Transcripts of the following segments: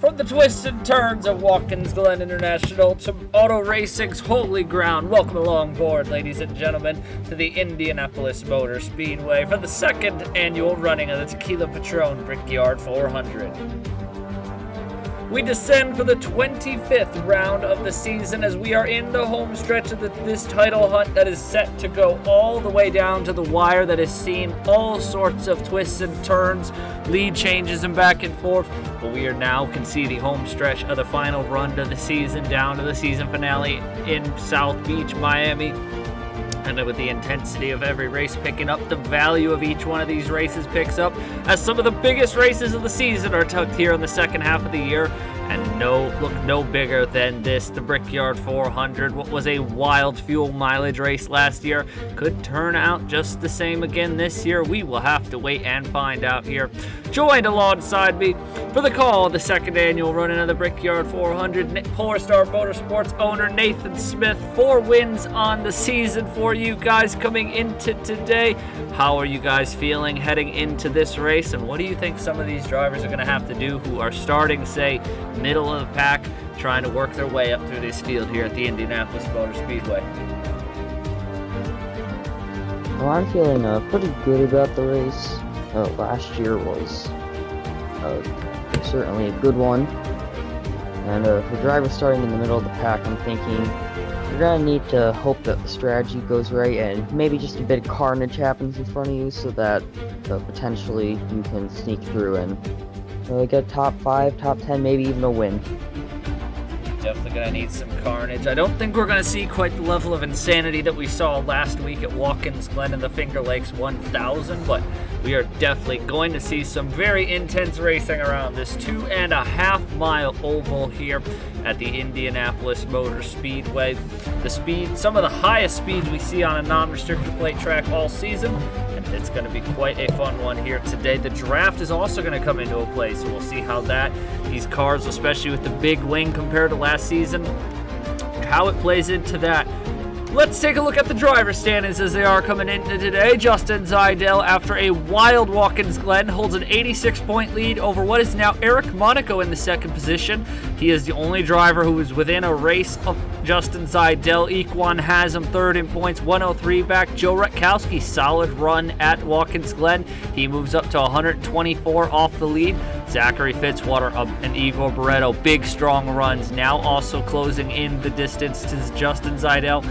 From the twists and turns of Watkins Glen International to auto racing's holy ground, welcome along board, ladies and gentlemen, to the Indianapolis Motor Speedway for the second annual running of the Tequila Patron Brickyard 400. We descend for the 25th round of the season as we are in the home stretch of this title hunt that is set to go all the way down to the wire, that has seen all sorts of twists and turns, lead changes and back and forth. But we are now conceding home stretch of the final run of the season down to the season finale in South Beach, Miami. And with the intensity of every race picking up, the value of each one of these races picks up, as some of the biggest races of the season are tucked here in the second half of the year. And no bigger than this, the Brickyard 400. What was a wild fuel mileage race last year could turn out just the same again this year. We will have to wait and find out here. Joined alongside me for the call of the second annual running of the Brickyard 400, Polar Star Motorsports owner Nathan Smith. 4 wins on the season for you guys coming into today. How are you guys feeling heading into this race, and what do you think some of these drivers are going to have to do who are starting, say, middle of the pack, trying to work their way up through this field here at the Indianapolis Motor Speedway? Well, I'm feeling pretty good about the race. Last year was certainly a good one. And for drivers starting in the middle of the pack, I'm thinking you're going to need to hope that the strategy goes right and maybe just a bit of carnage happens in front of you so that potentially you can sneak through and get top 5, top 10, maybe even a win. Definitely going to need some carnage. I don't think we're going to see quite the level of insanity that we saw last week at Watkins Glen and the Finger Lakes 1000, but we are definitely going to see some very intense racing around this 2.5 mile oval here at the Indianapolis Motor Speedway. Some of the highest speeds we see on a non-restricted plate track all season, and it's going to be quite a fun one here today. The draft is also going to come into a play, so we'll see how these cars, especially with the big wing compared to last season, how it plays into that. Let's take a look at the driver standings as they are coming into today. Justin Zidell, after a wild Watkins Glen, holds an 86-point lead over what is now Eric Monaco in the second position. He is the only driver who is within a race of Justin Zidell. Equan has him third in points, 103 back. Joe Rutkowski, solid run at Watkins Glen. He moves up to 124 off the lead. Zachary Fitzwater and Igor Barreto, big strong runs, now also closing in the distance to Justin Zidell.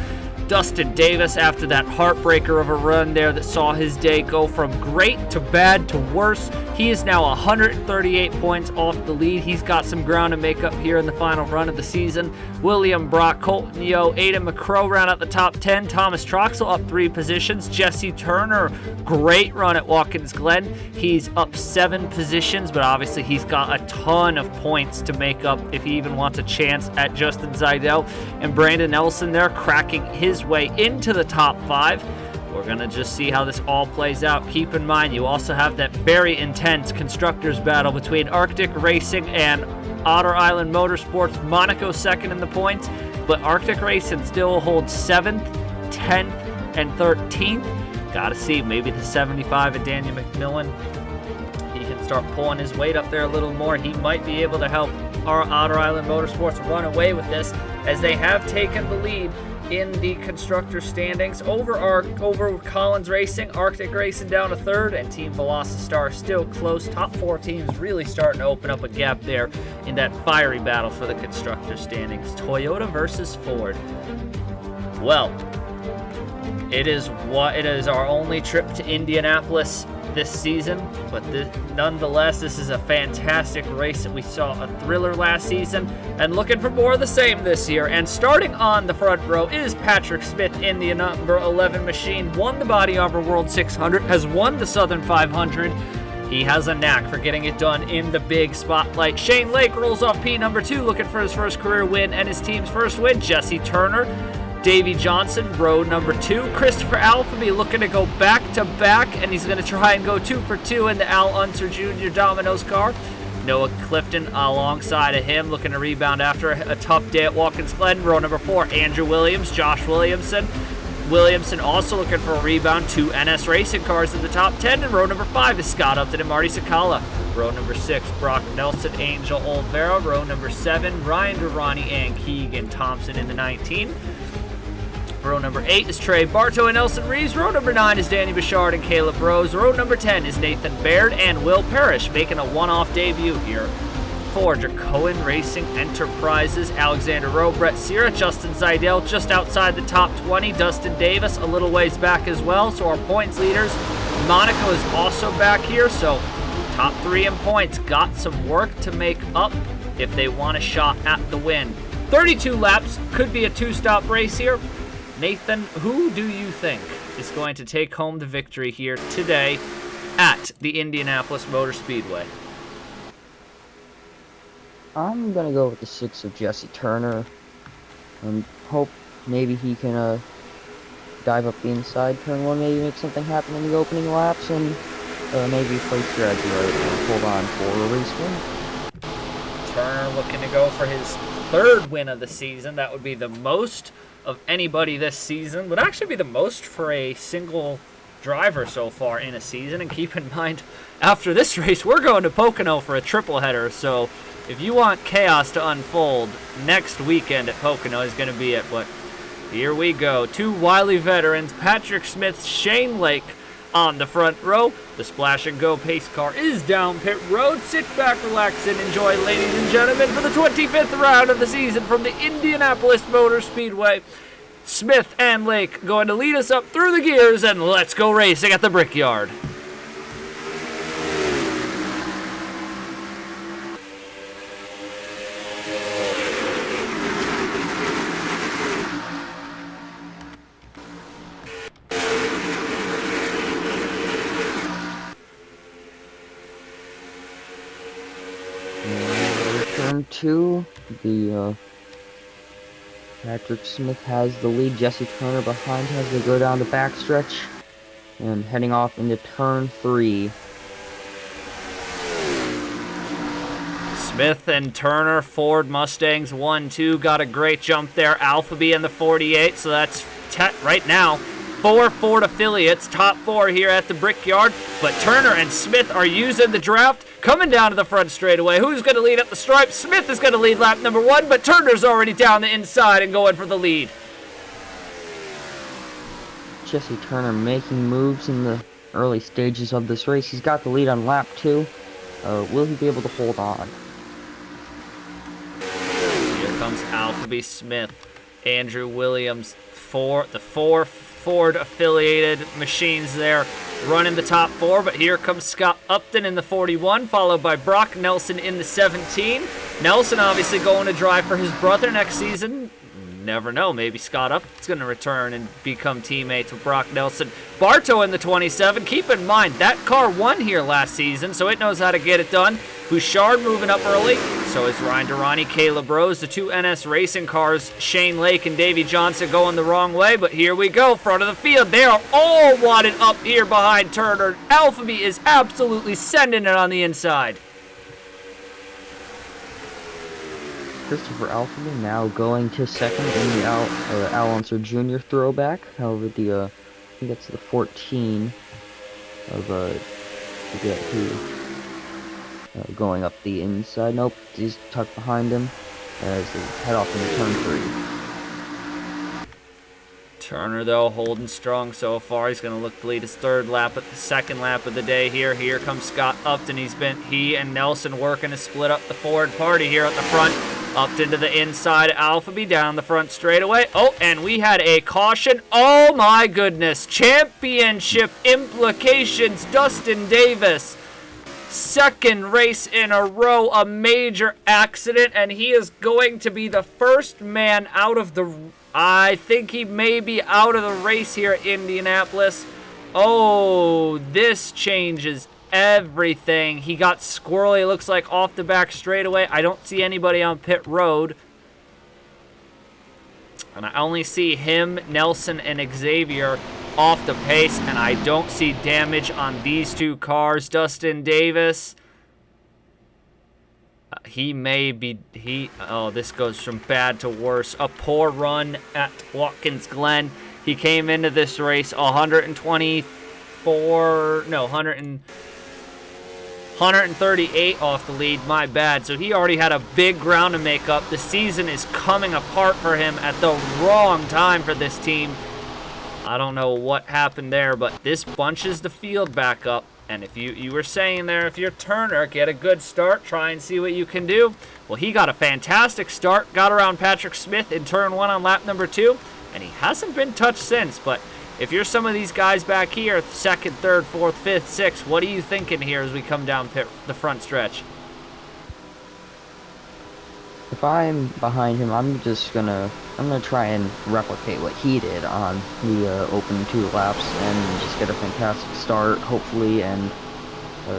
Dustin Davis, after that heartbreaker of a run there that saw his day go from great to bad to worse, he is now 138 points off the lead. He's got some ground to make up here in the final run of the season. William Brock, Colton Yo, Aidan McCrow round out the top 10. Thomas Troxel up 3 positions. Jesse Turner, great run at Watkins Glen. He's up 7 positions, but obviously he's got a ton of points to make up if he even wants a chance at Justin Zidell. And Brandon Nelson there cracking his way into the top 5. We're going to just see how this all plays out. Keep in mind, you also have that very intense constructors battle between Arctic Racing and Otter Island Motorsports. Monaco second in the points, but Arctic Racing still holds 7th, 10th, and 13th. Got to see, maybe the 75 of Daniel McMillan, he can start pulling his weight up there a little more. He might be able to help our Otter Island Motorsports run away with this, as they have taken the lead in the constructor standings over Collins Racing. Arctic Racing down to 3rd, and Team Velocitar still close. Top 4 teams really starting to open up a gap there in that fiery battle for the constructor standings. Toyota versus Ford. Well, it is our only trip to Indianapolis this season, but nonetheless, this is a fantastic race that we saw a thriller last season, and looking for more of the same this year. And starting on the front row is Patrick Smith in the number 11 machine. Won the Body Armor World 600, has won the Southern 500. He has a knack for getting it done in the big spotlight. Shane Lake rolls off P number 2, looking for his first career win and his team's first win. Jesse Turner, Davey Johnson, row number 2. Christopher Alphamy looking to go back-to-back, and he's going to try and go 2 for 2 in the Al Unser Jr. Domino's car. Noah Clifton alongside of him, looking to rebound after a tough day at Watkins Glen. Row number 4, Andrew Williams, Josh Williamson. Williamson also looking for a rebound. 2 NS Racing cars in the top 10. And row number 5 is Scott Upton and Marty Sakala. Row number 6, Brock Nelson, Angel Olvera. Row number 7, Ryan Durrani and Keegan Thompson in the 19. Row number 8 is Trey Bartow and Nelson Reeves. Row number 9 is Danny Bouchard and Caleb Rose. Row number 10 is Nathan Baird and Will Parrish making a one-off debut here for Dracoan Racing Enterprises. Alexander Rowe, Brett Sierra, Justin Seidel just outside the top 20. Dustin Davis a little ways back as well. So our points leaders, Monaco is also back here. So top 3 in points got some work to make up if they want a shot at the win. 32 laps, could be a 2-stop race here. Nathan, who do you think is going to take home the victory here today at the Indianapolis Motor Speedway? I'm gonna go with the 6 of Jesse Turner and hope maybe he can dive up the inside, turn 1, maybe make something happen in the opening laps, and maybe play strategy right and hold on for a race win. Turner looking to go for his 3rd win of the season. That would be the most of anybody this season. Would actually be the most for a single driver so far in a season. And keep in mind, after this race, we're going to Pocono for a triple header. So if you want chaos to unfold, next weekend at Pocono is going to be it. But here we go. 2 wily veterans, Patrick Smith, Shane Lake on the front row. The Splash and Go pace car is down pit road. Sit back, relax, and enjoy, ladies and gentlemen, for the 25th round of the season from the Indianapolis Motor Speedway. Smith and Lake going to lead us up through the gears, and let's go racing at the Brickyard. Turn 2, the Patrick Smith has the lead, Jesse Turner behind as they go down the backstretch, and heading off into turn 3. Smith and Turner, Ford Mustangs 1-2, got a great jump there. Alphabet in the 48, so that's right now 4 Ford affiliates, top 4 here at the Brickyard. But Turner and Smith are using the draft, coming down to the front straightaway. Who's going to lead up the stripe? Smith is going to lead lap number 1, but Turner's already down the inside and going for the lead. Jesse Turner making moves in the early stages of this race. He's got the lead on lap 2. Will he be able to hold on? Here comes Alphabet Smith, Andrew Williams, the 4 Ford affiliated machines there running the top 4, but here comes Scott Upton in the 41, followed by Brock Nelson in the 17. Nelson obviously going to drive for his brother next season. Never know, maybe Scott Upton's going to return and become teammates with Brock Nelson. Bartow in the 27. Keep in mind, that car won here last season, so it knows how to get it done. Bouchard moving up early. So is Ryan Durrani, Caleb Rose, the 2 NS Racing cars, Shane Lake and Davey Johnson going the wrong way. But here we go, front of the field. They are all wadded up here behind Turner. Alphabet is absolutely sending it on the inside. Christopher Alphabet now going to second in the Al Unser Jr. throwback. However, I think that's the 14 of going up the inside. Nope, he's tucked behind him as they head off into turn 3. Turner, though, holding strong so far. He's going to look to lead his 3rd lap at the 2nd lap of the day here. Here comes Scott Upton. He and Nelson working to split up the Ford party here at the front. Upton to the inside, Alphabet down the front straightaway. Oh, and we had a caution. Oh my goodness. Championship implications, Dustin Davis. 2nd race in a row, a major accident, and he is going to be the first man out of the... I think he may be out of the race here at Indianapolis. Oh, this changes everything. He got squirrely, it looks like, off the back straightaway. I don't see anybody on pit road. And I only see him, Nelson, and Xavier off the pace, and I don't see damage on these 2 cars. Dustin Davis, he may be, oh, this goes from bad to worse. A poor run at Watkins Glen. He came into this race 138 off the lead, my bad. So he already had a big ground to make up. The season is coming apart for him at the wrong time for this team. I don't know what happened there, but this bunches the field back up. And if you were saying there, if you're Turner, get a good start, try and see what you can do. Well, he got a fantastic start, got around Patrick Smith in turn 1 on lap number 2, and he hasn't been touched since. But if you're some of these guys back here, 2nd, 3rd, 4th, 5th, 6th, what are you thinking here as we come down the front stretch? If I'm behind him, I'm gonna try and replicate what he did on the opening 2 laps and just get a fantastic start, hopefully, and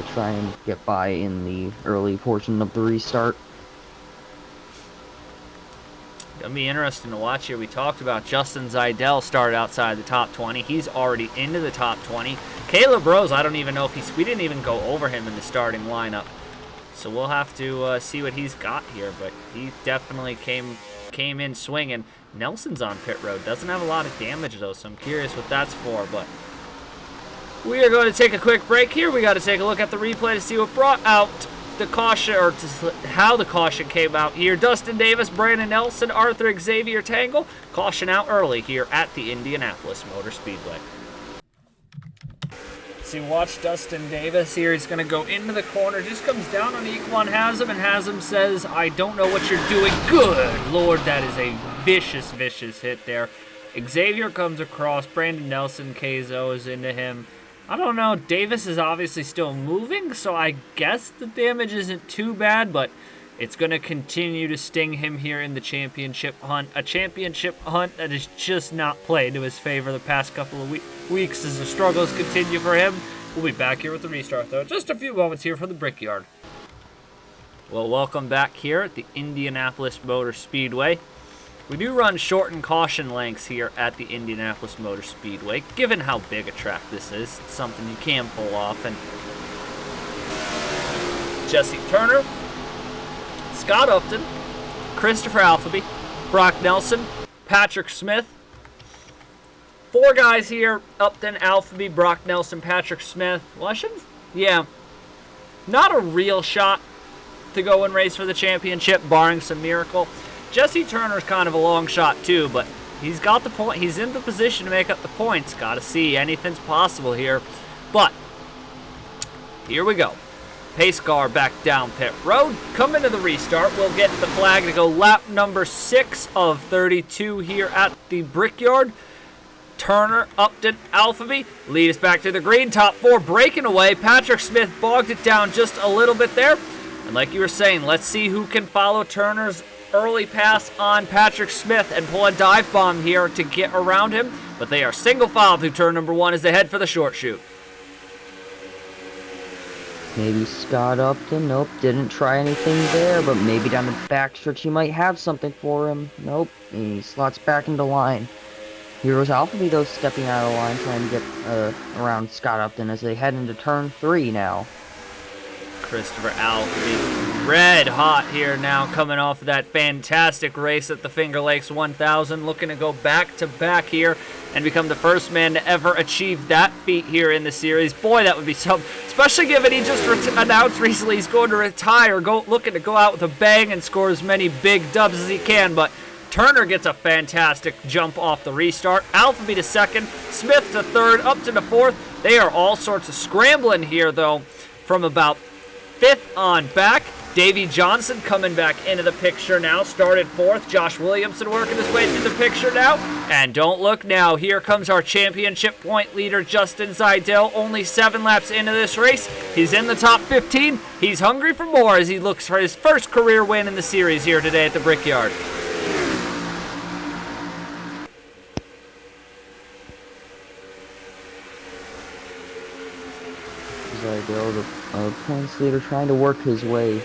try and get by in the early portion of the restart. Gonna be interesting to watch here. We talked about Justin Zeidel started outside the top 20. He's already into the top 20. Caleb Rose, I don't even know if we didn't even go over him in the starting lineup. So we'll have to see what he's got here, but he definitely came in swinging. Nelson's on pit road. Doesn't have a lot of damage, though, so I'm curious what that's for. But we are going to take a quick break here. We got to take a look at the replay to see what brought out the caution, or how the caution came out here. Dustin Davis, Brandon Nelson, Arthur Xavier Tangle. Caution out early here at the Indianapolis Motor Speedway. So you watch Dustin Davis here. He's going to go into the corner. Just comes down on Equan Haslam, and Haslam says, I don't know what you're doing. Good Lord, that is a vicious, vicious hit there. Xavier comes across. Brandon Nelson, Keizo is into him. I don't know. Davis is obviously still moving, so I guess the damage isn't too bad, but it's going to continue to sting him here in the championship hunt. A championship hunt that has just not played to his favor the past couple of weeks as the struggles continue for him. We'll be back here with the restart, though. Just a few moments here from the Brickyard. Well, welcome back here at the Indianapolis Motor Speedway. We do run shortened caution lengths here at the Indianapolis Motor Speedway. Given how big a track this is, it's something you can pull off. And Jesse Turner, Scott Upton, Christopher Alphaby, Brock Nelson, Patrick Smith. 4 guys here: Upton, Alphaby, Brock Nelson, Patrick Smith. Well, not a real shot to go and race for the championship, barring some miracle. Jesse Turner's kind of a long shot too, but he's got the point. He's in the position to make up the points. Got to see, anything's possible here. But here we go. Pace car back down pit road. Come into the restart. We'll get the flag to go lap number 6 of 32 here at the Brickyard. Turner, Upton, Alphaby lead us back to the green. Top 4 breaking away. Patrick Smith bogged it down just a little bit there. And like you were saying, let's see who can follow Turner's early pass on Patrick Smith and pull a dive bomb here to get around him. But they are single file through turn number 1 as they head for the short chute. Maybe Scott Upton. Nope, didn't try anything there, but maybe down the backstretch he might have something for him. Nope, he slots back into line. Heroes Alphaby, though, stepping out of line, trying to get around Scott Upton as they head into turn 3 now. Christopher Alphaby, red hot here now, coming off of that fantastic race at the Finger Lakes 1000, looking to go back-to-back here and become the first man to ever achieve that feat here in the series. Boy, that would be something, especially given he just announced recently he's going to retire, looking to go out with a bang and score as many big dubs as he can. But Turner gets a fantastic jump off the restart. Alphaby to 2nd, Smith to 3rd, Upton to 4th. They are all sorts of scrambling here, though, from about 5th on back. Davey Johnson coming back into the picture now, started 4th. Josh Williamson working his way through the picture now. And don't look now, here comes our championship point leader, Justin Zeidel, only 7 laps into this race. He's in the top 15. He's hungry for more as he looks for his first career win in the series here today at the Brickyard. Zeidel, the points leader, trying to work his way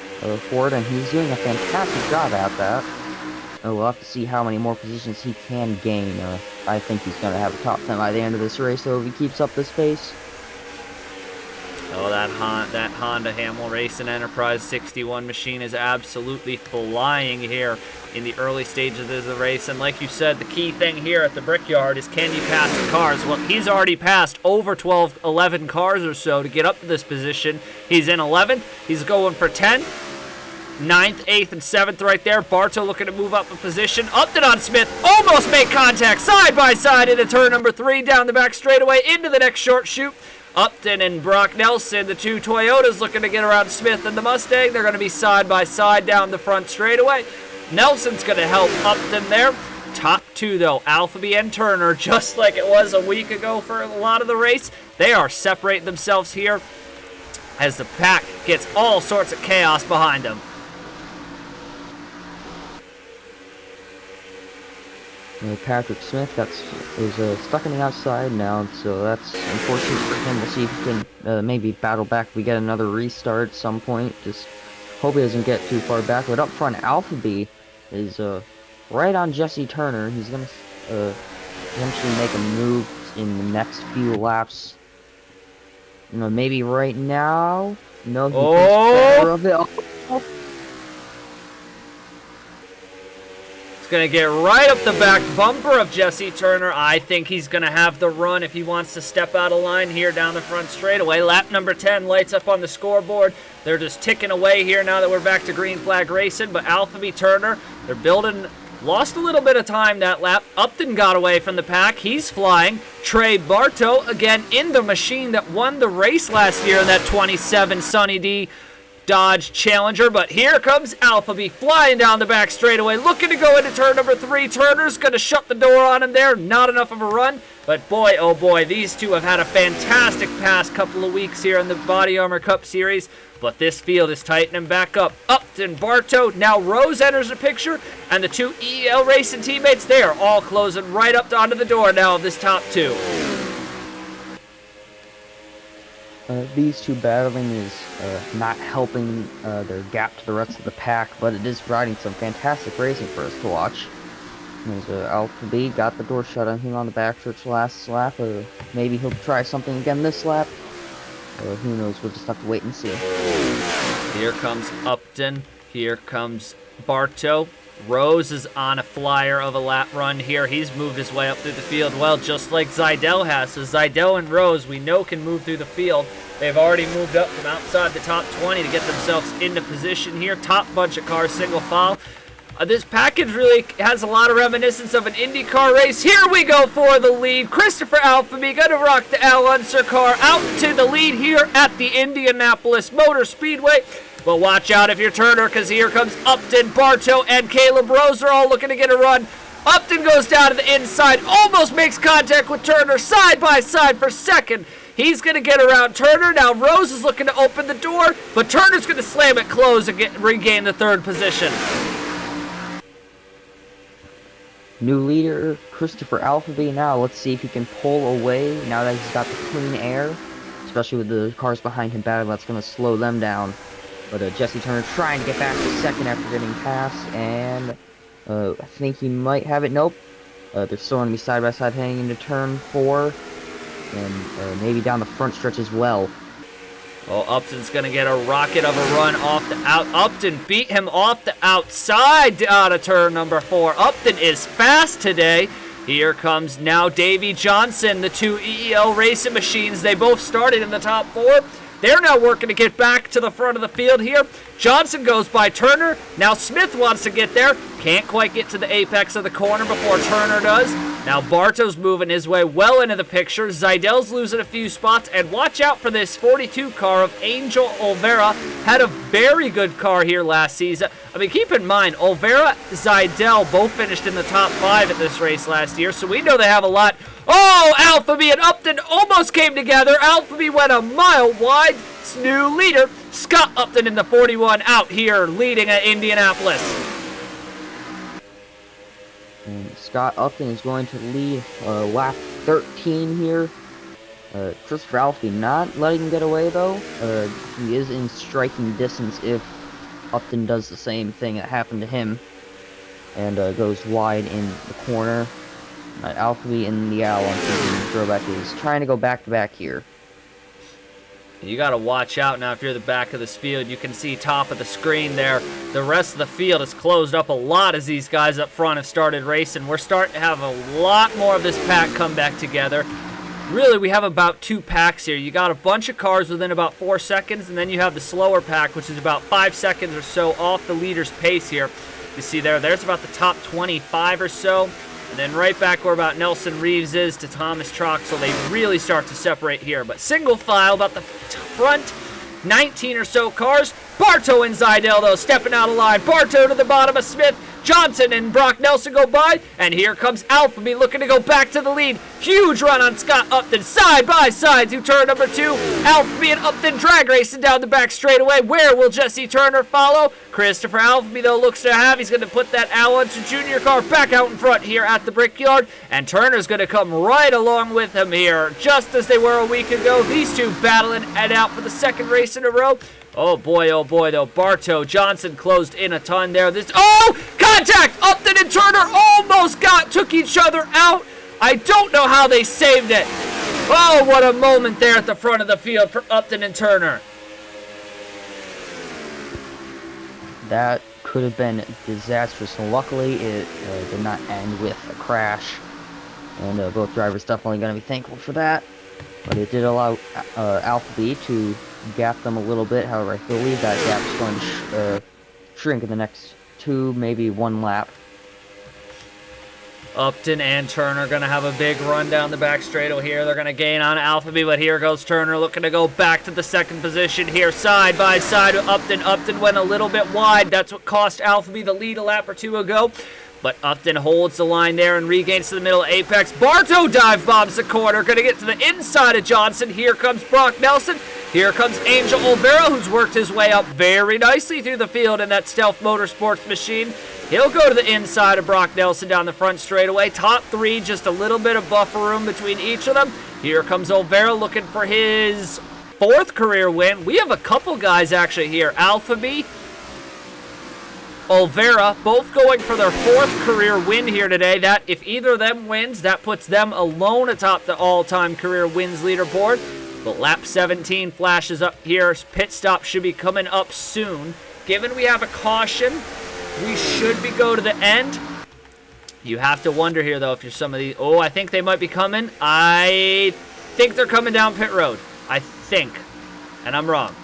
forward, and he's doing a fantastic job at that. We'll have to see how many more positions he can gain. I think he's going to have a top 10 by the end of this race, so if he keeps up this pace. Oh, that Honda Hamill Racing Enterprise 61 machine is absolutely flying here in the early stages of the race. And like you said, the key thing here at the Brickyard is, can you pass the cars? Well, he's already passed over 11 cars or so to get up to this position. He's in 11th. He's going for 10th. 9th, 8th, and 7th right there. Bartow looking to move up a position. Upton on Smith. Almost make contact side by side into turn number 3. Down the back straightaway into the next short chute. Upton and Brock Nelson, the two Toyotas, looking to get around Smith and the Mustang. They're going to be side by side down the front straightaway. Nelson's going to help Upton there. Top two, though, Alphabet and Turner, just like it was a week ago for a lot of the race. They are separating themselves here as the pack gets all sorts of chaos behind them. Patrick Smith is stuck on the outside now, so that's unfortunate for him. We'll see if he can maybe battle back if we get another restart at some point. Just hope he doesn't get too far back. But up front, Alphabet is right on Jesse Turner. He's going to eventually make a move in the next few laps. You know, maybe right now. No, he thinks better of it. Oh. Going to get right up the back bumper of Jesse Turner. I think he's going to have the run if he wants to step out of line here down the front straightaway. Lap number 10 lights up on the scoreboard. They're just ticking away here now that we're back to green flag racing. But Alphabet Turner, they're building. Lost a little bit of time that lap. Upton got away from the pack. He's flying. Trey Bartow, again, in the machine that won the race last year in that 27 Sunny D Dodge Challenger, but here comes Alphabet flying down the back straightaway, looking to go into turn number 3. Turner's going to shut the door on him there. Not enough of a run, but boy, oh boy, these two have had a fantastic past couple of weeks here in the Body Armor Cup Series, but this field is tightening back up. Upton, Bartow, now Rose enters the picture, and the two EL Racing teammates, they are all closing right up onto the door now of this top two. These two battling is not helping their gap to the rest of the pack, but it is providing some fantastic racing for us to watch. Alphabet got the door shut on him on the backstretch last lap. Maybe he'll try something again this lap. Who knows? We'll just have to wait and see. Here comes Upton. Here comes Bartow. Rose is on a flyer of a lap run here. He's moved his way up through the field well, just like Zidell has. So Zidell and Rose, we know, can move through the field. They've already moved up from outside the top 20 to get themselves into position here. Top bunch of cars, single file. This package really has a lot of reminiscence of an IndyCar race. Here we go for the lead. Christopher Alphabet going to rock the Al Unser car out to the lead here at the Indianapolis Motor Speedway. But watch out if you're Turner, because here comes Upton, Bartow, and Caleb Rose are all looking to get a run. Upton goes down to the inside, almost makes contact with Turner, side by side for second. He's going to get around Turner. Now Rose is looking to open the door, but Turner's going to slam it closed and regain the third position. New leader, Christopher Alphabet now. Let's see if he can pull away now that he's got the clean air. Especially with the cars behind him battling, that's going to slow them down. But Jesse Turner trying to get back to second after getting past, and I think he might have it. Nope. They're still going to be side by side heading into turn 4, and maybe down the front stretch as well. Well, Upton's going to get a rocket of a run off the out. Upton beat him off the outside out of turn number 4. Upton is fast today. Here comes now Davey Johnson, the two EEL racing machines. They both started in the top 4. They're now working to get back to the front of the field here. Johnson goes by Turner. Now Smith wants to get there. Can't quite get to the apex of the corner before Turner does. Now Bartow's moving his way well into the picture. Zidell's losing a few spots. And watch out for this 42 car of Angel Olvera. Had a very good car here last season. I mean, keep in mind, Olvera, Zidell both finished in the top 5 at this race last year. So we know they have a lot. Oh, Alphabet and Upton almost came together. Alphabet went a mile wide. New leader, Scott Upton in the 41 out here leading at Indianapolis. And Scott Upton is going to lead lap 13 here. Christopher Alphabet not letting him get away though. He is in striking distance if Upton does the same thing that happened to him and goes wide in the corner. Alphabet in the Al Unser throwback is trying to go back to back here. You got to watch out now if you're the back of this field. You can see top of the screen there. The rest of the field has closed up a lot as these guys up front have started racing. We're starting to have a lot more of this pack come back together. Really, we have about 2 packs here. You got a bunch of cars within about 4 seconds, and then you have the slower pack, which is about 5 seconds or so off the leader's pace here. You see there's about the top 25 or so. And then right back where about Nelson Reeves is to Thomas Troxel, they really start to separate here. But single file, about the front 19 or so cars. Bartow and Zidell, though, stepping out of line. Bartow to the bottom of Smith. Johnson and Brock Nelson go by, and here comes Alphabet looking to go back to the lead. Huge run on Scott Upton, side by side through turn number 2. Alphabet and Upton drag racing down the back straightaway. Where will Jesse Turner follow? Christopher Alphabet, though, looks to have. He's going to put that Alonso Jr. car back out in front here at the Brickyard, and Turner's going to come right along with him here, just as they were a week ago. These two battling and out for the second race in a row. Oh boy, though. Bartow, Johnson closed in a ton there. Contact! Upton and Turner almost took each other out. I don't know how they saved it. Oh, what a moment there at the front of the field for Upton and Turner. That could have been disastrous. Luckily, it did not end with a crash. And both drivers definitely going to be thankful for that. But it did allow Alpha B to gap them a little bit. However, I believe that gap is going to shrink in the next 2, maybe 1 lap. Upton and Turner going to have a big run down the back straightaway here. They're going to gain on Alphabet, but here goes Turner looking to go back to the second position here, side by side with Upton. Upton went a little bit wide. That's what cost Alphabet the lead a lap or 2 ago. But Upton holds the line there and regains to the middle of Apex. Bartow dive bombs the corner. Going to get to the inside of Johnson. Here comes Brock Nelson. Here comes Angel Olvera, who's worked his way up very nicely through the field in that Stealth Motorsports machine. He'll go to the inside of Brock Nelson down the front straightaway. Top 3, just a little bit of buffer room between each of them. Here comes Olvera looking for his 4th career win. We have a couple guys actually here. Alphabet, Olvera, both going for their 4th career win here today. That, if either of them wins, that puts them alone atop the all-time career wins leaderboard. But lap 17 flashes up here. Pit stop should be coming up soon. Given we have a caution, we should go to the end. You have to wonder here, though, if you're some of these. Oh, I think they might be coming. I think they're coming down pit road. I think. And I'm wrong.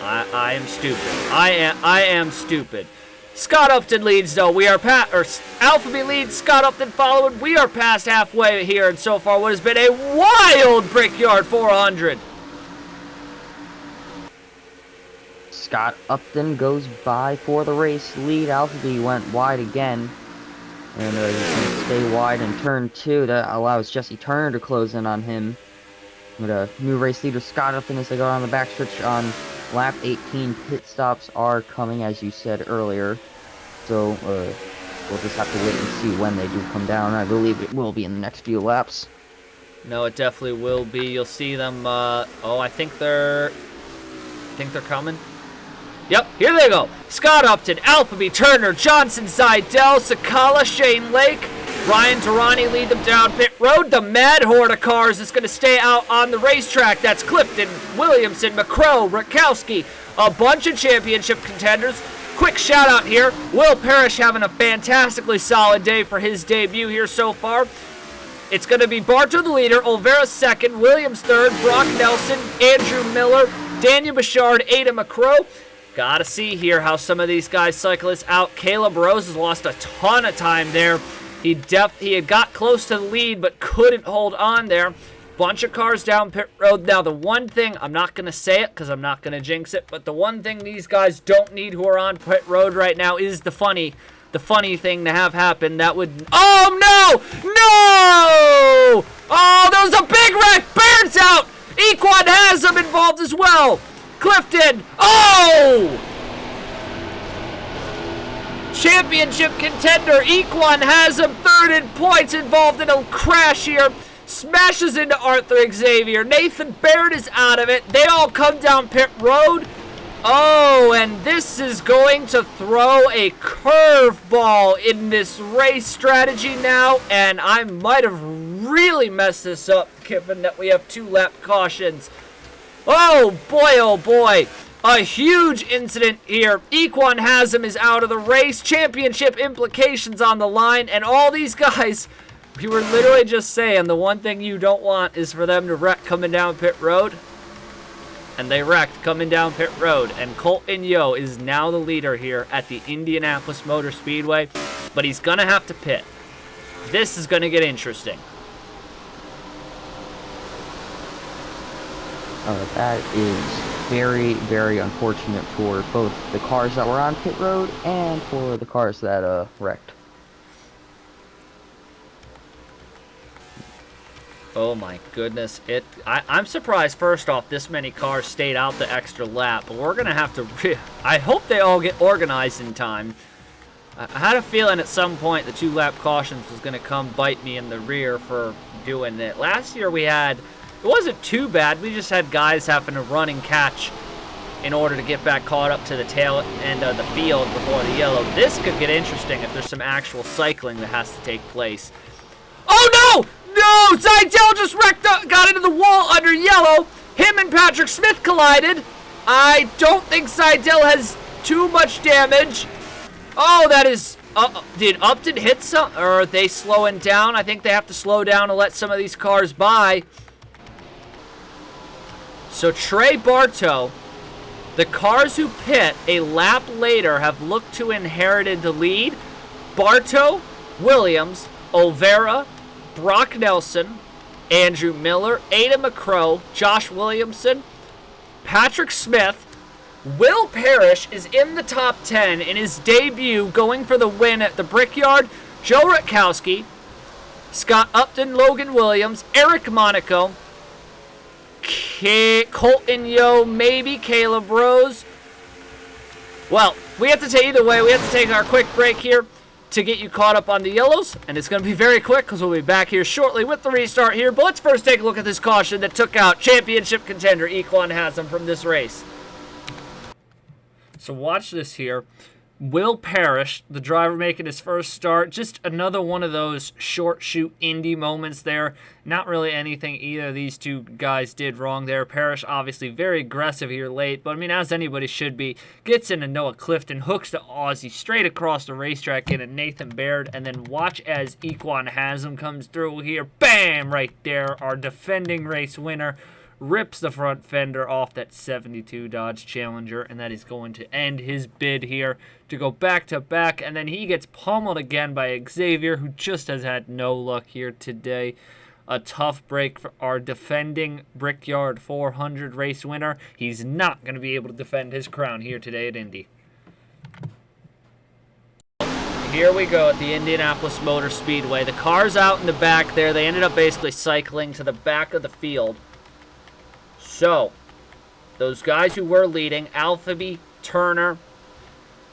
I am stupid. I am stupid. Scott Upton leads, though. We are Alphabet leads, Scott Upton following. We are past halfway here, and so far what has been a wild Brickyard 400. Scott Upton goes by for the race lead. Alphabet went wide again. And he's going to stay wide in turn 2. That allows Jesse Turner to close in on him. With a new race leader, Scott Upton, as they go down the backstretch on lap 18. Pit stops are coming, as you said earlier. So, we'll just have to wait and see when they do come down. I believe it will be in the next few laps. No, it definitely will be. You'll see them, I think they're coming. Yep, here they go. Scott Upton, Alphabet, Turner, Johnson, Zidell, Sakala, Shane Lake, Ryan Durrani lead them down pit road. The Mad Horde of cars is going to stay out on the racetrack. That's Clifton, Williamson, McCrow, Rakowski, a bunch of championship contenders. Quick shout out here. Will Parrish having a fantastically solid day for his debut here so far. It's going to be Bartow the leader, Olvera second, Williams third, Brock Nelson, Andrew Miller, Daniel Bouchard, Ada McCrow. Gotta see here how some of these guys cycle this out. Caleb Rose has lost a ton of time there. He had got close to the lead, but couldn't hold on there. Bunch of cars down pit road. Now, the one thing, I'm not going to say it because I'm not going to jinx it, but the one thing these guys don't need who are on pit road right now is the funny thing to have happen. That would... Oh, no! No! Oh, there was a big wreck! Baird's out! Equan has them involved as well. Clifton! Oh! Championship contender Equan has him third in points, involved in a crash here. Smashes into Arthur Xavier. Nathan Baird is out of it. They all come down pit road. Oh, and this is going to throw a curveball in this race strategy now, and I might have really messed this up given that we have 2 lap cautions. Oh boy. A huge incident here. Equan Hasm is out of the race. Championship implications on the line. And all these guys, we were literally just saying the one thing you don't want is for them to wreck coming down pit road. And they wrecked coming down pit road. And Colton Yo is now the leader here at the Indianapolis Motor Speedway. But he's going to have to pit. This is going to get interesting. That is very, very unfortunate for both the cars that were on pit road and for the cars that wrecked. Oh my goodness. I'm surprised, first off, this many cars stayed out the extra lap. But we're going to have to... I hope they all get organized in time. I had a feeling at some point the 2-lap cautions was going to come bite me in the rear for doing it. Last year we had... It wasn't too bad. We just had guys having to run and catch in order to get back caught up to the tail end of the field before the yellow. This could get interesting if there's some actual cycling that has to take place. Oh, no! No! Seidel just wrecked up, got into the wall under yellow. Him and Patrick Smith collided. I don't think Seidel has too much damage. Oh, that is... did Upton hit some? Or are they slowing down? I think they have to slow down to let some of these cars by. So Trey Bartow, the cars who pit a lap later have looked to inherited the lead. Bartow, Williams, Olvera, Brock Nelson, Andrew Miller, Ada McCrow, Josh Williamson, Patrick Smith. Will Parrish is in the top 10 in his debut, going for the win at the Brickyard. Joe Rutkowski, Scott Upton, Logan Williams, Eric Monaco, Colton Yo, maybe Caleb Rose. Well, we have to take either way. We have to take our quick break here to get you caught up on the yellows, and it's going to be very quick because we'll be back here shortly with the restart here. But let's first take a look at this caution that took out championship contender Equan Hasm from this race. So watch this here. Will Parrish, the driver making his first start, just another one of those short shoot Indy moments there. Not really anything either of these two guys did wrong there. Parrish obviously very aggressive here late, but I mean, as anybody should be. Gets into Noah Clifton, hooks to Aussie straight across the racetrack into Nathan Baird, and then watch as Equan Hasm comes through here. Bam! Right there, our defending race winner. Rips the front fender off that 72 Dodge Challenger, and that is going to end his bid here to go back-to-back, and then he gets pummeled again by Xavier, who just has had no luck here today. A tough break for our defending Brickyard 400 race winner. He's not going to be able to defend his crown here today at Indy. Here we go at the Indianapolis Motor Speedway. The car's out in the back there. They ended up basically cycling to the back of the field. So, those guys who were leading, Alphaby, Turner,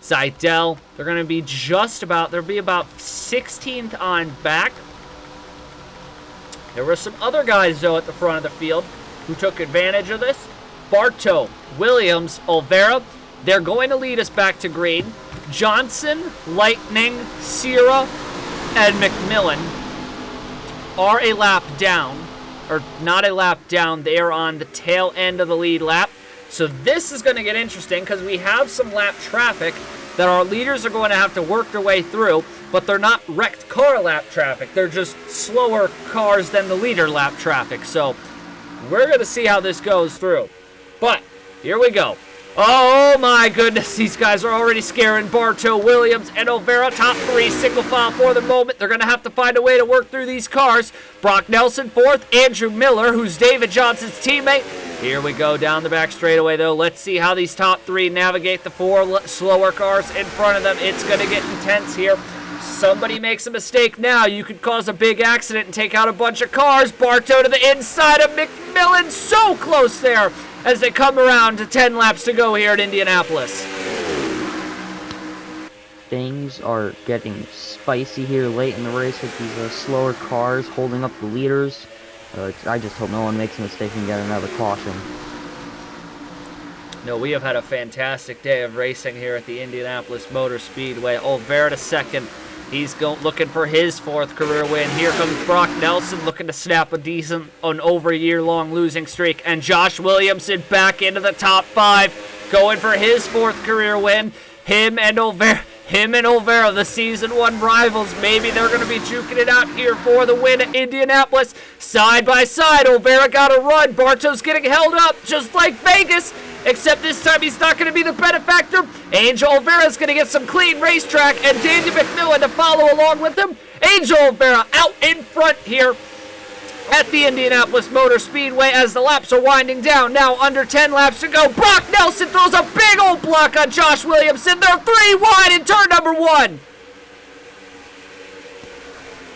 Seidel, they're going to be just about, they'll be about 16th on back. There were some other guys, though, at the front of the field who took advantage of this. Bartow, Williams, Olvera, they're going to lead us back to green. Johnson, Lightning, Sierra, and McMillan are a lap down. Or not a lap down, they are on the tail end of the lead lap. So this is going to get interesting because we have some lap traffic that our leaders are going to have to work their way through, but they're not wrecked car lap traffic. They're just slower cars than the leader lap traffic. So we're going to see how this goes through. But here we go. Oh my goodness, these guys are already scaring Bartow, Williams, and Olvera. Top 3 single file for the moment. They're going to have to find a way to work through these cars. Brock Nelson 4th, Andrew Miller, who's David Johnson's teammate. Here we go down the back straightaway, though. Let's see how these top 3 navigate the 4 slower cars in front of them. It's going to get intense here. Somebody makes a mistake now. You could cause a big accident and take out a bunch of cars. Bartow to the inside of McMillan. So close there as they come around to 10 laps to go here at Indianapolis. Things are getting spicy here late in the race with these slower cars holding up the leaders. I just hope no one makes a mistake and get another caution. No, we have had a fantastic day of racing here at the Indianapolis Motor Speedway. Olvera to second, He's looking for his 4th career win. Here comes Brock Nelson looking to snap an over a year-long losing streak. And Josh Williamson back into the top 5, going for his 4th career win. Him and Olvera, the season 1 rivals. Maybe they're going to be juking it out here for the win at Indianapolis. Side by side, Olvera got a run. Bartow's getting held up just like Vegas, except this time he's not going to be the benefactor. Angel Olvera's going to get some clean racetrack, and Daniel McMillan to follow along with him. Angel Olvera out in front here at the Indianapolis Motor Speedway as the laps are winding down. Now under 10 laps to go. Brock Nelson throws a big old block on Josh Williamson. They're 3 wide in turn number 1.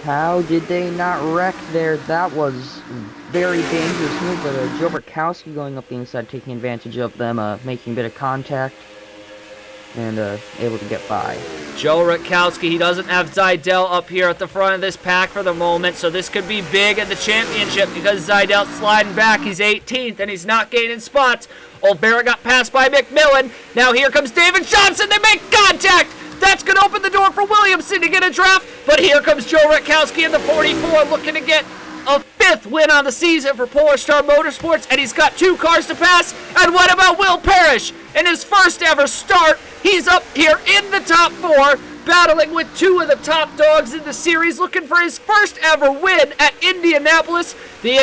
How did they not wreck there? That was very dangerous move, but Joe Burkowski going up the inside, taking advantage of them, making a bit of contact, and able to get by. Joe Rutkowski, he doesn't have Zidell up here at the front of this pack for the moment, so this could be big in the championship because Zidell's sliding back. He's 18th, and he's not gaining spots. Olvera got passed by McMillan. Now here comes David Johnson. They make contact. That's going to open the door for Williamson to get a draft, but here comes Joe Rutkowski in the 44 looking to get a 5th win on the season for Polar Star Motorsports, and he's got 2 cars to pass. And what about Will Parrish? In his first ever start, he's up here in the top 4, battling with 2 of the top dogs in the series, looking for his first ever win at Indianapolis. The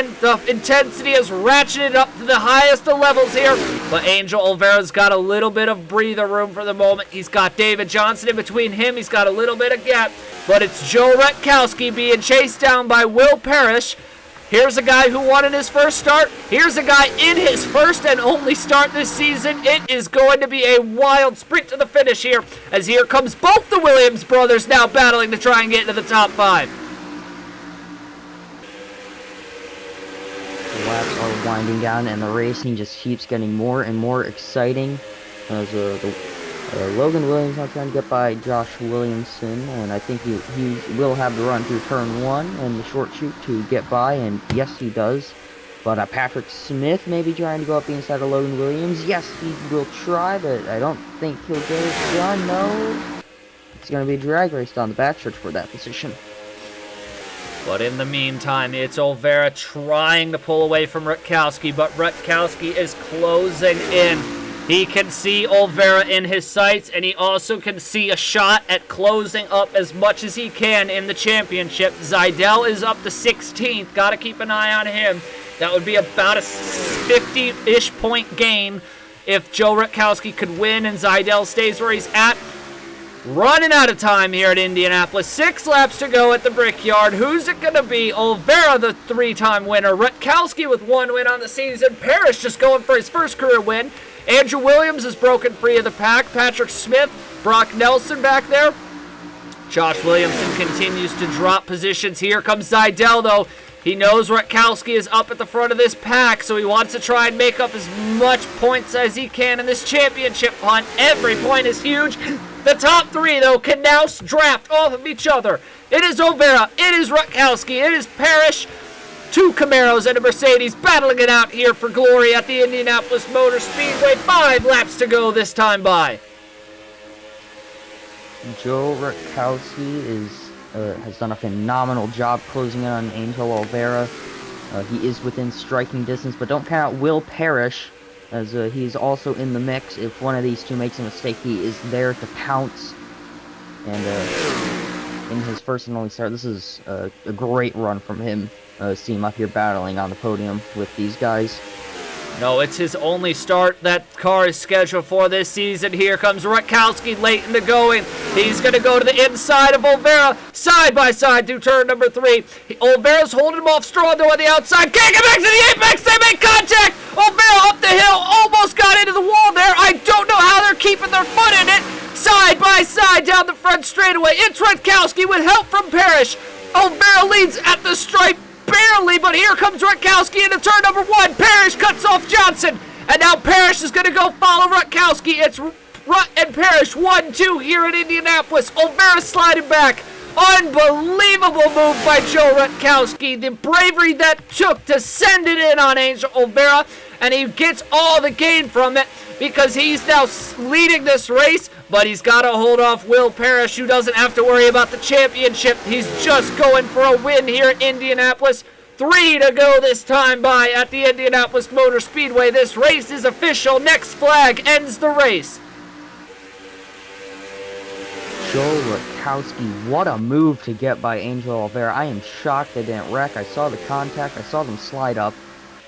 intensity is ratcheted up to the highest of levels here, but Angel Olvera's got a little bit of breather room for the moment. He's got David Johnson in between him. He's got a little bit of gap, but it's Joe Rutkowski being chased down by Will Parrish. Here's a guy who won in his first start. Here's a guy in his first and only start this season. It is going to be a wild sprint to the finish here, as here comes both the Williams brothers now battling to try and get into the top 5. The laps are winding down, and the racing just keeps getting more and more exciting. As Logan Williams now trying to get by Josh Williamson, and I think he will have the run through turn 1 and the short chute to get by, and yes, he does. But Patrick Smith may be trying to go up the inside of Logan Williams. Yes, he will try, but I don't think he'll get it done. No, it's going to be a drag race down the backstretch for that position. But in the meantime, it's Olvera trying to pull away from Rutkowski, but Rutkowski is closing in. He can see Olvera in his sights, and he also can see a shot at closing up as much as he can in the championship. Zidell is up to 16th. Got to keep an eye on him. That would be about a 50-ish point gain if Joe Rutkowski could win and Zidell stays where he's at. Running out of time here at Indianapolis. 6 laps to go at the Brickyard. Who's it going to be? Olvera, the 3-time winner. Rutkowski with 1 win on the season. Parrish just going for his first career win. Andrew Williams is broken free of the pack. Patrick Smith, Brock Nelson back there. Josh Williamson continues to drop positions. Here comes Zidell, though. He knows Rutkowski is up at the front of this pack, so he wants to try and make up as much points as he can in this championship hunt. Every point is huge. The top 3, though, can now draft off of each other. It is Olvera, it is Rutkowski, it is Parrish. 2 Camaros and a Mercedes battling it out here for glory at the Indianapolis Motor Speedway. 5 laps to go this time by. Joe Rutkowski has done a phenomenal job closing in on Angel Olvera. He is within striking distance, but don't count out Will Parrish, as he's also in the mix. If one of these 2 makes a mistake, he is there to pounce. And in his first and only start, this is a great run from him. See him up here battling on the podium with these guys. No, it's his only start that car is scheduled for this season. Here comes Rutkowski late in the going. He's going to go to the inside of Olvera, side by side to turn number 3. Olvera's holding him off strong though on the outside. Can't get back to the apex. They make contact. Olvera up the hill, almost got into the wall there. I don't know how they're keeping their foot in it. Side by side down the front straightaway. It's Rutkowski with help from Parrish. Olvera leads at the stripe. Barely, but here comes Rutkowski into turn number 1. Parrish cuts off Johnson, and now Parrish is going to go follow Rutkowski. It's Rut and Parrish 1-2 here in Indianapolis. Olvera sliding back. Unbelievable move by Joe Rutkowski. The bravery that took to send it in on Angel Olvera, and he gets all the gain from it because he's now leading this race but he's got to hold off Will Parrish, who doesn't have to worry about the championship. He's just going for a win here at Indianapolis. 3 to go this time by at the Indianapolis Motor Speedway. This race is official. Next flag ends the race. Joe Rutkowski, what a move to get by Angel Oliveira. I am shocked they didn't wreck. I saw the contact, I saw them slide up,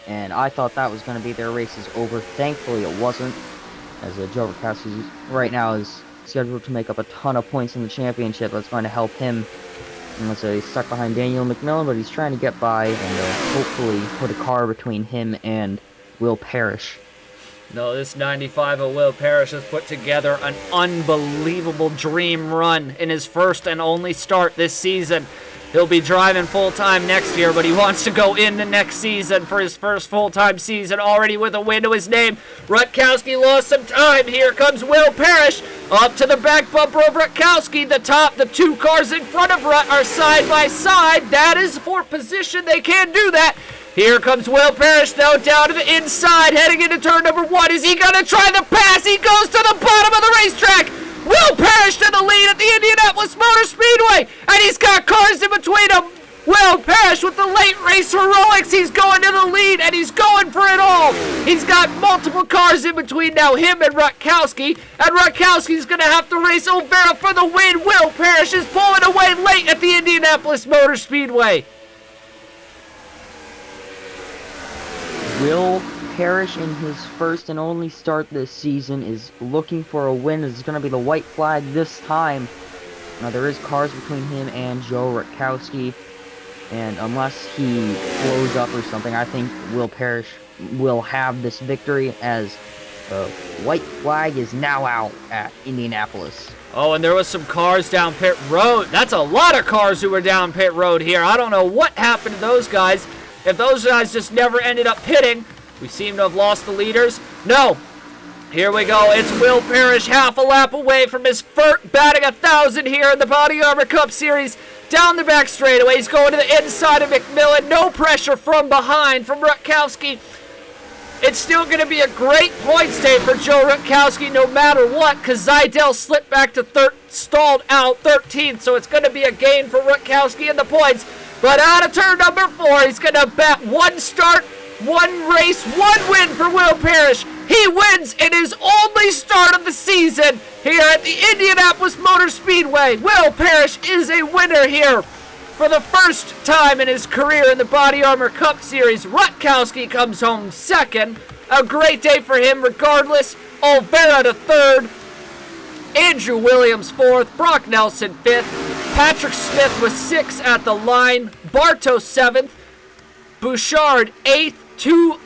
and I thought that was going to be their race is over. Thankfully it wasn't, as Joe Rutkowski right now is scheduled to make up a ton of points in the championship. That's going to help him. And let's say he's stuck behind Daniel McMillan, but he's trying to get by and hopefully put a car between him and Will Parrish. No, this 95 of Will Parrish has put together an unbelievable dream run in his first and only start this season. He'll be driving full-time next year, but he wants to go into next season for his first full-time season, already with a win to his name. Rutkowski lost some time. Here comes Will Parrish up to the back bumper of Rutkowski. The 2 cars in front of Rut are side by side. That is for position. They can't do that. Here comes Will Parrish, though, down to the inside, heading into turn number 1. Is he going to try the pass? He goes to the bottom of the racetrack. Will Parrish to the lead at the Indianapolis Motor Speedway, and he's got cars in between him. Will Parrish with the late race heroics. He's going to the lead, and he's going for it all. He's got multiple cars in between now, him and Rutkowski, and Rutkowski's going to have to race Oliveira for the win. Will Parrish is pulling away late at the Indianapolis Motor Speedway. Will Parrish in his first and only start this season is looking for a win. It's going to be the white flag this time. Now there is cars between him and Joe Rutkowski, and unless he blows up or something, I think Will Parrish will have this victory, as the white flag is now out at Indianapolis. Oh, and there was some cars down pit road. That's a lot of cars who were down pit road here. I don't know what happened to those guys. If those guys just never ended up pitting, we seem to have lost the leaders. No. Here we go. It's Will Parrish half a lap away from his first batting 1,000 here in the Body Armor Cup Series. Down the back straightaway. He's going to the inside of McMillan. No pressure from behind from Rutkowski. It's still going to be a great points day for Joe Rutkowski no matter what, because Zidell slipped back to stalled out 13th, so it's going to be a gain for Rutkowski in the points. But out of turn number 4, he's going to bat 1 start, 1 race, 1 win for Will Parrish. He wins in his only start of the season here at the Indianapolis Motor Speedway. Will Parrish is a winner here for the first time in his career in the Body Armor Cup Series. Rutkowski comes home second. A great day for him regardless. Oliveira to 3rd. Andrew Williams 4th. Brock Nelson 5th. Patrick Smith was 6th at the line. Bartos 7th. Bouchard 8th. 2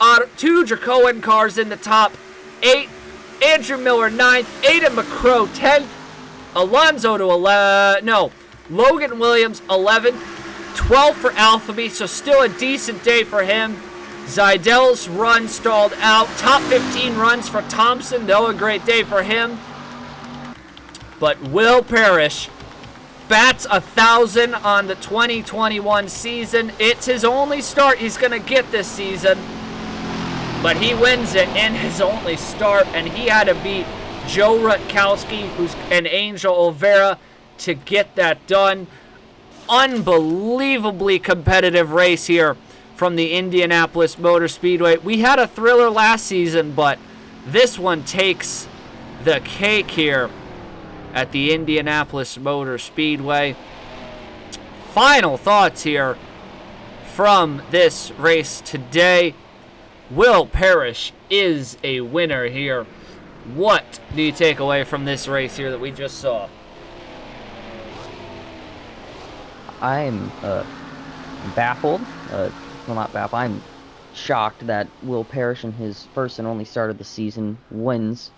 Dracoan cars in the top 8. Andrew Miller 9th. Aiden McCrow 10th. Alonso to 11. No. Logan Williams 11th. 12th for Alphabet, so still a decent day for him. Zidell's run stalled out. Top 15 runs for Thompson, though a great day for him. But Will Parrish bats 1,000 on the 2021 season. It's his only start he's going to get this season, but he wins it in his only start, and he had to beat Joe Rutkowski and Angel Oliveira to get that done. Unbelievably competitive race here from the Indianapolis Motor Speedway. We had a thriller last season, but this one takes the cake here at the Indianapolis Motor Speedway. Final thoughts here from this race today. Will Parrish is a winner here. What do you take away from this race here that we just saw? I'm baffled. Well, not baffled. I'm shocked that Will Parrish in his first and only start of the season wins.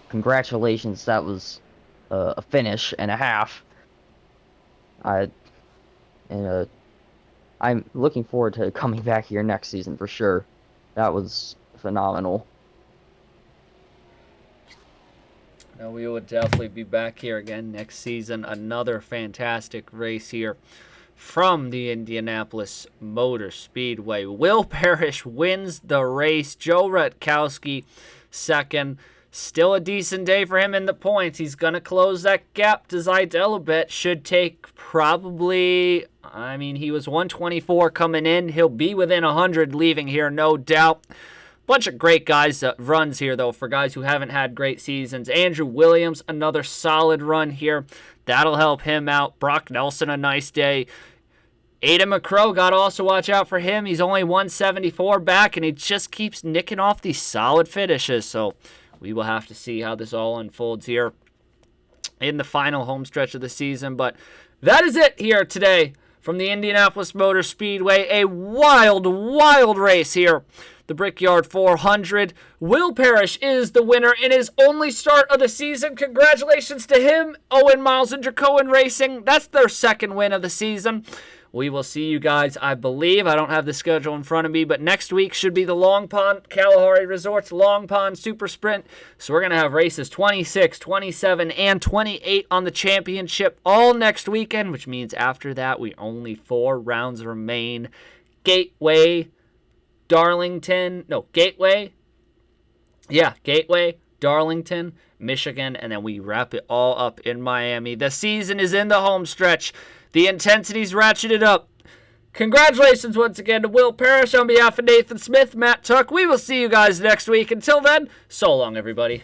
Congratulations, that was a finish and a half. I'm looking forward to coming back here next season for sure. That was phenomenal. No, we will definitely be back here again next season. Another fantastic race here from the Indianapolis Motor Speedway. Will Parrish wins the race. Joe Rutkowski second. Still a decent day for him in the points. He's going to close that gap to Zidell a bit. Should take probably, I mean, he was 124 coming in. He'll be within 100 leaving here, no doubt. Bunch of great guys runs here, though, for guys who haven't had great seasons. Andrew Williams, another solid run here. That'll help him out. Brock Nelson, a nice day. Aiden McCrow, got to also watch out for him. He's only 174 back, and he just keeps nicking off these solid finishes. So we will have to see how this all unfolds here in the final home stretch of the season. But that is it here today from the Indianapolis Motor Speedway. A wild, wild race here. The Brickyard 400. Will Parrish is the winner in his only start of the season. Congratulations to him. Owen Miles and Cohen Racing. That's their second win of the season. We will see you guys, I believe. I don't have the schedule in front of me, but next week should be the Long Pond Kalahari Resorts Long Pond Super Sprint. So we're going to have races 26, 27, and 28 on the championship all next weekend, which means after that, only 4 rounds remain. Gateway, Darlington, Darlington, Michigan, and then we wrap it all up in Miami. The season is in the home stretch. The intensity's ratcheted up. Congratulations once again to Will Parrish on behalf of Nathan Smith, Matt Tuck. We will see you guys next week. Until then, so long, everybody.